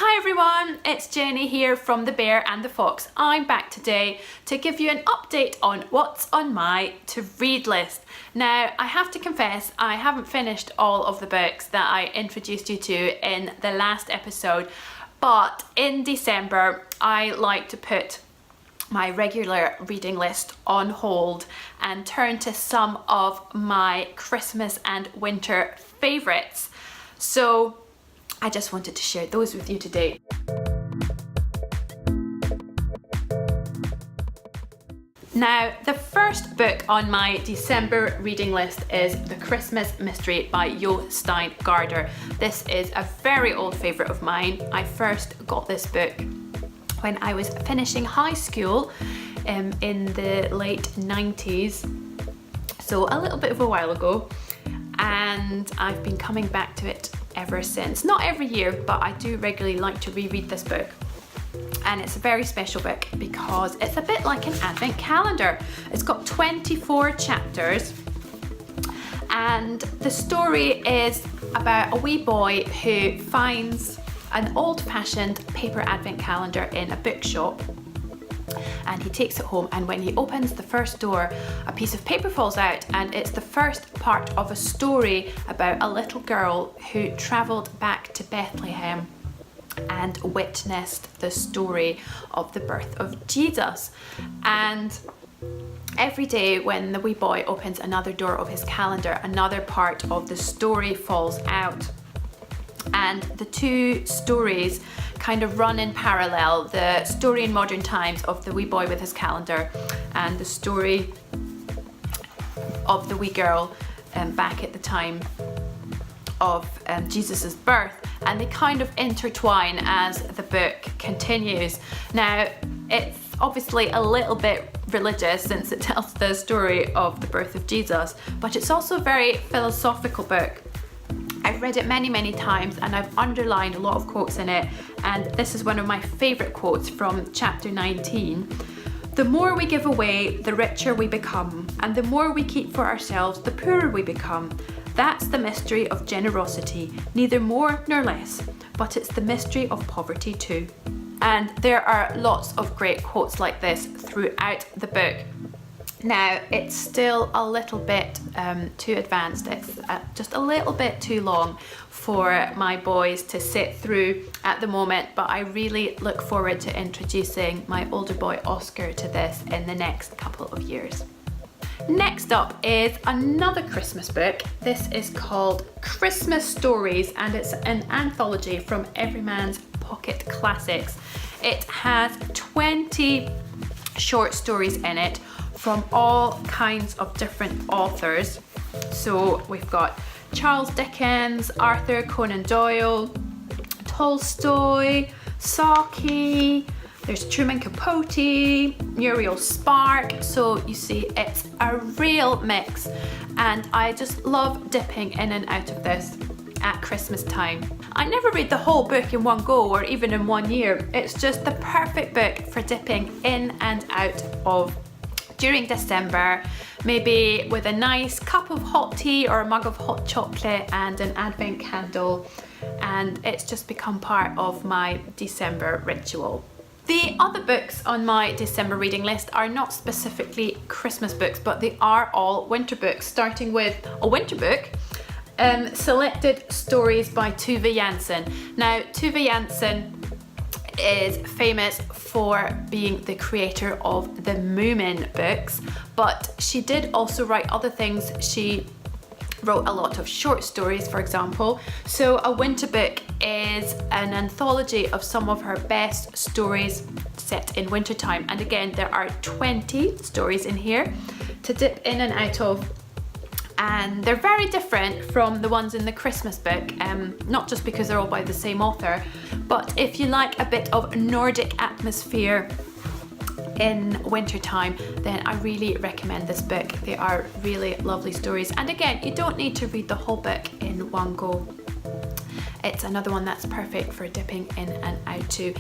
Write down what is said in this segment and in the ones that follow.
Hi everyone, it's Jenny here from The Bear and the Fox. I'm back today to give you an update on what's on my to-read list. Now, I have to confess, I haven't finished all of the books that I introduced you to in the last episode, but in December, I like to put my regular reading list on hold and turn to some of my Christmas and winter favourites. So I just wanted to share those with you today. Now, the first book on my December reading list is The Christmas Mystery by Jostein Gaarder. This is a very old favourite of mine. I first got this book when I was finishing high school in the late 90s, so a little bit of a while ago, and I've been coming back to it ever since. Not every year, but I do regularly like to reread this book. And it's a very special book because it's a bit like an advent calendar. It's got 24 chapters, and the story is about a wee boy who finds an old-fashioned paper advent calendar in a bookshop, and he takes it home, and when he opens the first door, a piece of paper falls out, and it's the first part of a story about a little girl who travelled back to Bethlehem and witnessed the story of the birth of Jesus. And every day when the wee boy opens another door of his calendar, another part of the story falls out. And the two stories kind of run in parallel, the story in modern times of the wee boy with his calendar and the story of the wee girl back at the time of Jesus's birth, and they kind of intertwine as the book continues. Now, it's obviously a little bit religious since it tells the story of the birth of Jesus, but it's also a very philosophical book. I've read it many times and I've underlined a lot of quotes in it, and this is one of my favourite quotes from chapter 19. The more we give away, the richer we become, and the more we keep for ourselves, the poorer we become. That's the mystery of generosity, neither more nor less, but it's the mystery of poverty too. And there are lots of great quotes like this throughout the book. Now, it's still a little bit too advanced. It's just a little bit too long for my boys to sit through at the moment, but I really look forward to introducing my older boy Oscar to this in the next couple of years. Next up is another Christmas book. This is called Christmas Stories, and it's an anthology from Everyman's Pocket Classics. It has 20 short stories in it from all kinds of different authors. So we've got Charles Dickens, Arthur Conan Doyle, Tolstoy, Saki, there's Truman Capote, Muriel Spark. So you see, it's a real mix, and I just love dipping in and out of this at Christmas time. I never read the whole book in one go or even in 1 year. It's just the perfect book for dipping in and out of during December, maybe with a nice cup of hot tea or a mug of hot chocolate and an advent candle, and it's just become part of my December ritual. The other books on my December reading list are not specifically Christmas books, but they are all winter books, starting with a winter book, Selected Stories by Tove Jansson. Now, Tove Jansson is famous for being the creator of the Moomin books, but she did also write other things. She wrote a lot of short stories, for example. So a winter book is an anthology of some of her best stories set in wintertime, and again, there are 20 stories in here to dip in and out of. And they're very different from the ones in the Christmas book, not just because they're all by the same author, but if you like a bit of Nordic atmosphere in wintertime, then I really recommend this book. They are really lovely stories, and again, you don't need to read the whole book in one go. It's another one that's perfect for dipping in and out to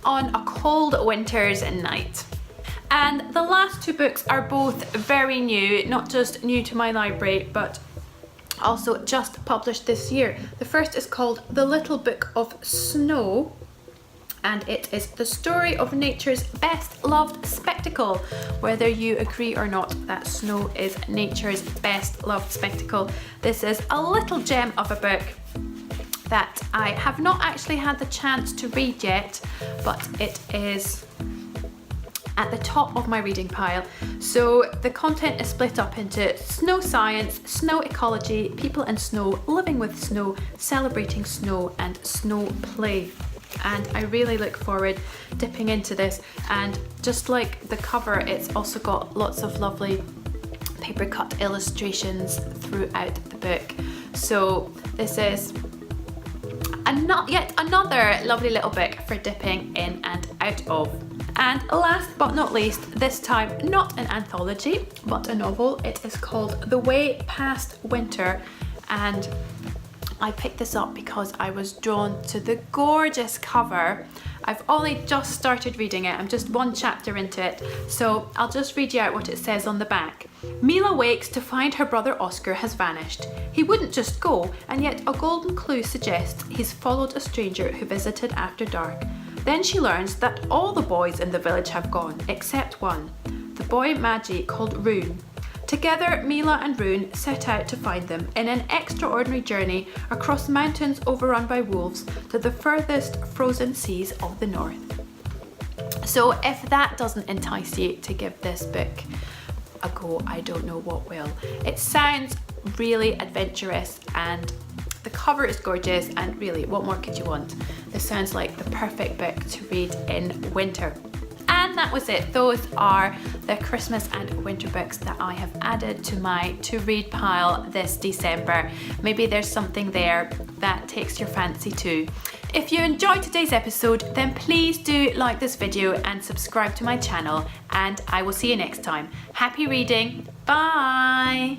on a cold winter's night. And the last two books are both very new, not just new to my library, but also just published this year. The first is called The Little Book of Snow and it is the story of nature's best loved spectacle. Whether you agree or not that snow is nature's best loved spectacle, this is a little gem of a book that I have not actually had the chance to read yet, but it is at the top of my reading pile. So the content is split up into snow science, snow ecology, people and snow, living with snow, celebrating snow, and snow play. And I really look forward dipping into this, and just like the cover, it's also got lots of lovely paper cut illustrations throughout the book. So this is yet another lovely little book for dipping in and out of. And last but not least, this time not an anthology but a novel. It is called The Way Past Winter, and I picked this up because I was drawn to the gorgeous cover. I've only just started reading it, I'm just one chapter into it, so I'll just read you out what it says on the back. Mila wakes to find her brother Oscar has vanished. He wouldn't just go, and yet a golden clue suggests he's followed a stranger who visited after dark. Then she learns that all the boys in the village have gone, except one, the boy Maggie called Rune. Together, Mila and Rune set out to find them in an extraordinary journey across mountains overrun by wolves to the furthest frozen seas of the north. So if that doesn't entice you to give this book a go, I don't know what will. It sounds really adventurous and the cover is gorgeous, and really, what more could you want? This sounds like the perfect book to read in winter. And that was it. Those are the Christmas and winter books that I have added to my to read pile this December. Maybe there's something there that takes your fancy too. If you enjoyed today's episode, then please do like this video and subscribe to my channel, and I will see you next time. Happy reading. Bye.